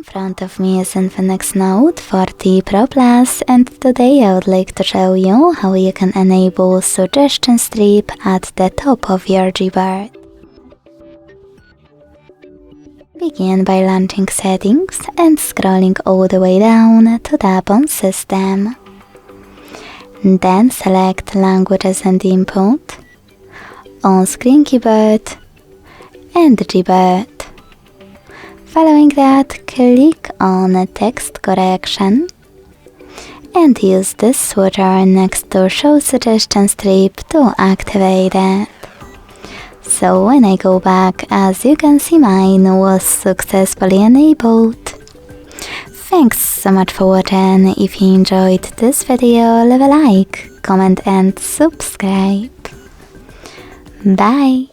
In front of me is Infinix Note 40 Pro Plus, and today I would like to show you how you can enable suggestion strip at the top of your Gboard. Begin by launching Settings and scrolling all the way down to tap on System. Then select Languages and Input, On-Screen Keyboard and Gboard. Following that, click on Text Correction and use this switcher next to Show Suggestion Strip to activate it. So when I go back, as you can see, mine was successfully enabled. Thanks so much for watching. If you enjoyed this video, leave a like, comment and subscribe. Bye!